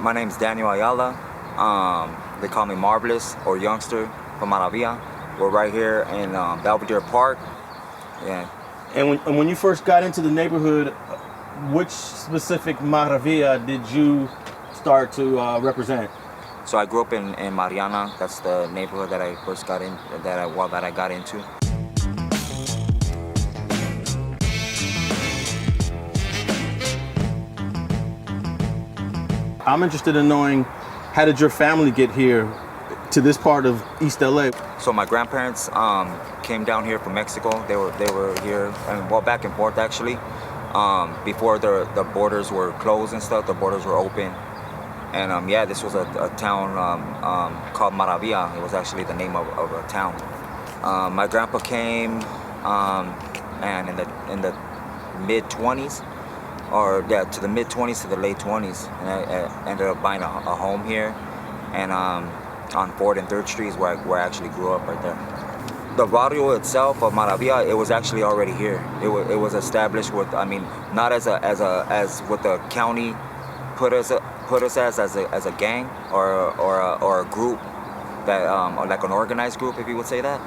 My name's Daniel Ayala. They call me Marvelous or Youngster from Maravilla. We're right here in Belvedere Park. Yeah. And when you first got into the neighborhood, which specific Maravilla did you start to represent? So I grew up in Marianna. That's the neighborhood that I first got in, that I got into. I'm interested in knowing, how did your family get here to this part of East LA? So my grandparents came down here from Mexico. They were here, well, back and forth actually. Before the borders were closed and stuff, the borders were open. And yeah, this was a town called Maravilla. It was actually the name of a town. My grandpa came, and in the mid-20s, or yeah, to the mid-20s to the late 20s, and I ended up buying a home here, and on 4th and 3rd Streets where I actually grew up right there. The barrio itself of Maravilla, it was actually already here. It was established with, I mean, not as what the county put us as a gang or a group that or like an organized group, if you would say that.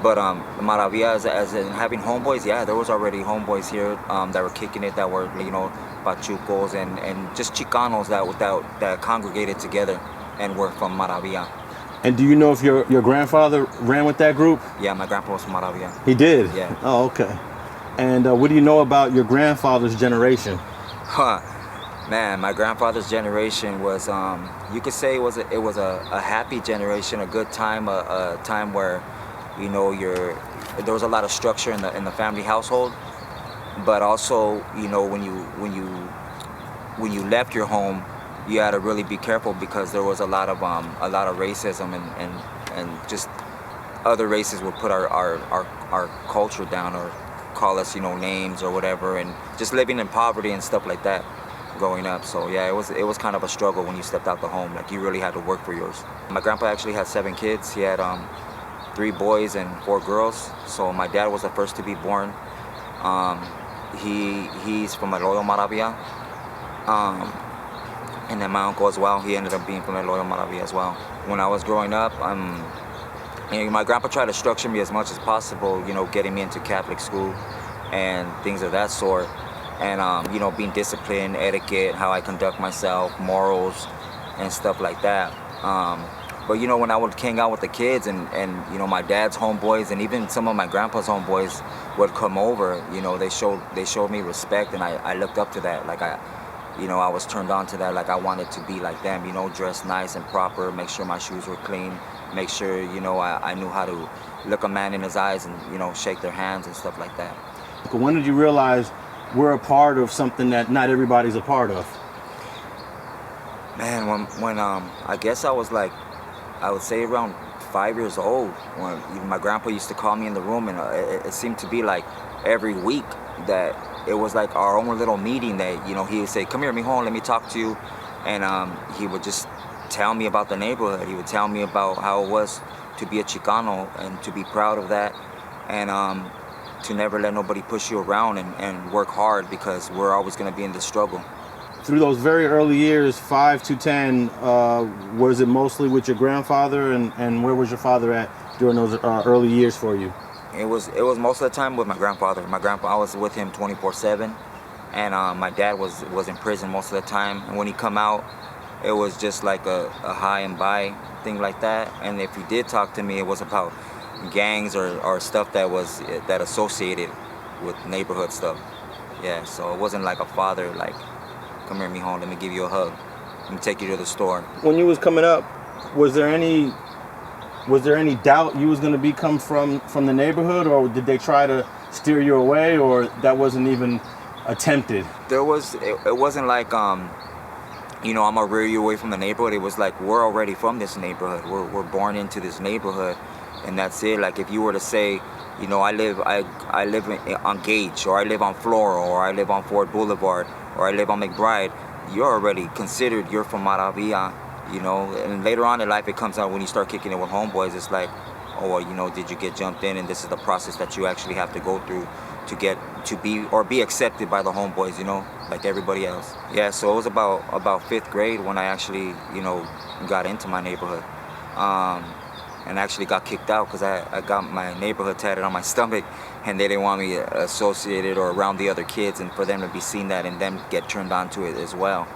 But Maravilla, as in having homeboys, yeah, there was already homeboys here that were kicking it, that were, you know, pachucos and just chicanos that congregated together and were from Maravilla. And do you know if your grandfather ran with that group? Yeah, my grandpa was from Maravilla. He did? Yeah. Oh, okay. And what do you know about your grandfather's generation? Huh. Man, my grandfather's generation was, you could say it was a happy generation, a good time, a time where, you know, there was a lot of structure in the family household, but also, you know, when you left your home, you had to really be careful because there was a lot of racism and just other races would put our culture down or call us, you know, names or whatever, and just living in poverty and stuff like that growing up. So yeah, it was kind of a struggle when you stepped out the home. Like, you really had to work for yours. My grandpa actually had 7 kids. He had 3 boys and 4 girls. So my dad was the first to be born. He's from Ayala, Maravilla. And then my uncle as well, he ended up being from Ayala, Maravilla as well. When I was growing up, my grandpa tried to structure me as much as possible, you know, getting me into Catholic school and things of that sort. And, you know, being disciplined, etiquette, how I conduct myself, morals, and stuff like that. But, you know, when I would hang out with the kids and you know, my dad's homeboys and even some of my grandpa's homeboys would come over, you know, they showed me respect, and I looked up to that. Like, I was turned on to that. Like, I wanted to be like them, you know, dress nice and proper, make sure my shoes were clean, make sure, you know, I knew how to look a man in his eyes and, you know, shake their hands and stuff like that. When did you realize we're a part of something that not everybody's a part of? Man, when I guess I was like, I would say around 5 years old, when my grandpa used to call me in the room, and it seemed to be like every week that it was like our own little meeting that, you know, he would say, "Come here, mijo, let me talk to you." And he would just tell me about the neighborhood. He would tell me about how it was to be a Chicano and to be proud of that, and to never let nobody push you around and work hard, because we're always going to be in the struggle. Through those very early years, 5 to 10, was it mostly with your grandfather, and where was your father at during those early years for you? It was most of the time with my grandfather. I was with him 24/7, and my dad was in prison most of the time. And when he come out, it was just like a high and by thing like that. And if he did talk to me, it was about gangs or stuff that associated with neighborhood stuff. Yeah, so it wasn't like a father, like, "Come here, mijo, let me give you a hug, let me take you to the store." When you was coming up, was there any doubt you was going to become from the neighborhood, or did they try to steer you away, or that wasn't even attempted? It wasn't like, you know, I'm gonna rear you away from the neighborhood. It was like, we're already from this neighborhood. We're born into this neighborhood, and that's it. Like, if you were to say, you know, I live on Gage, or I live on Floral, or I live on Ford Boulevard, or I live on McBride, you're already considered, you're from Maravilla, you know. And later on in life, it comes out when you start kicking it with homeboys. It's like, oh, well, you know, did you get jumped in, and this is the process that you actually have to go through be accepted by the homeboys, you know, like everybody else. Yeah, so it was about 5th grade when I actually, you know, got into my neighborhood, and actually got kicked out because I got my neighborhood tatted on my stomach, and they didn't want me associated or around the other kids, and for them to be seen that and them get turned on to it as well.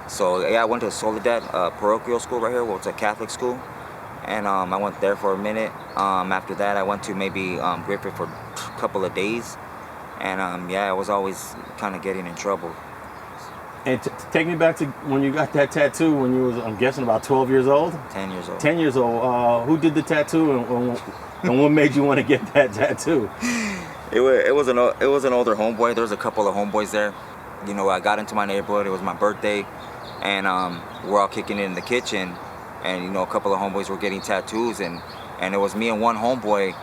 So yeah, I went to Soledad parochial school right here, well, it's a Catholic school, and I went there for a minute. After that, I went to maybe Griffith for a couple of days, and yeah, I was always kind of getting in trouble. And take me back to when you got that tattoo when you was, I'm guessing, about 12 years old? 10 years old. 10 years old. Who did the tattoo, and what made you want to get that tattoo? It was an older homeboy. There was a couple of homeboys there. You know, I got into my neighborhood. It was my birthday, and we're all kicking it in the kitchen, and you know, a couple of homeboys were getting tattoos, and it was me and one homeboy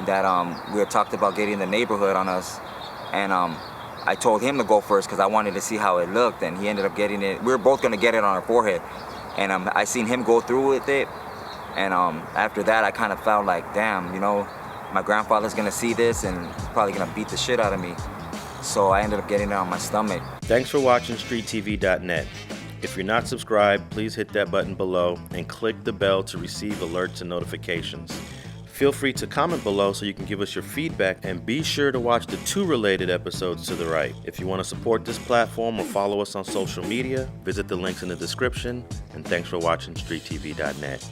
that we had talked about getting the neighborhood on us, and I told him to go first because I wanted to see how it looked, and he ended up getting it. We were both gonna get it on our forehead, and I seen him go through with it, and after that I kind of felt like, damn, you know, my grandfather's gonna see this and probably gonna beat the shit out of me. So I ended up getting it on my stomach. Thanks for watching StreetTV.net. If you're not subscribed, please hit that button below and click the bell to receive alerts and notifications. Feel free to comment below so you can give us your feedback, and be sure to watch the 2 related episodes to the right. If you want to support this platform or follow us on social media, visit the links in the description, and thanks for watching StreetTV.net.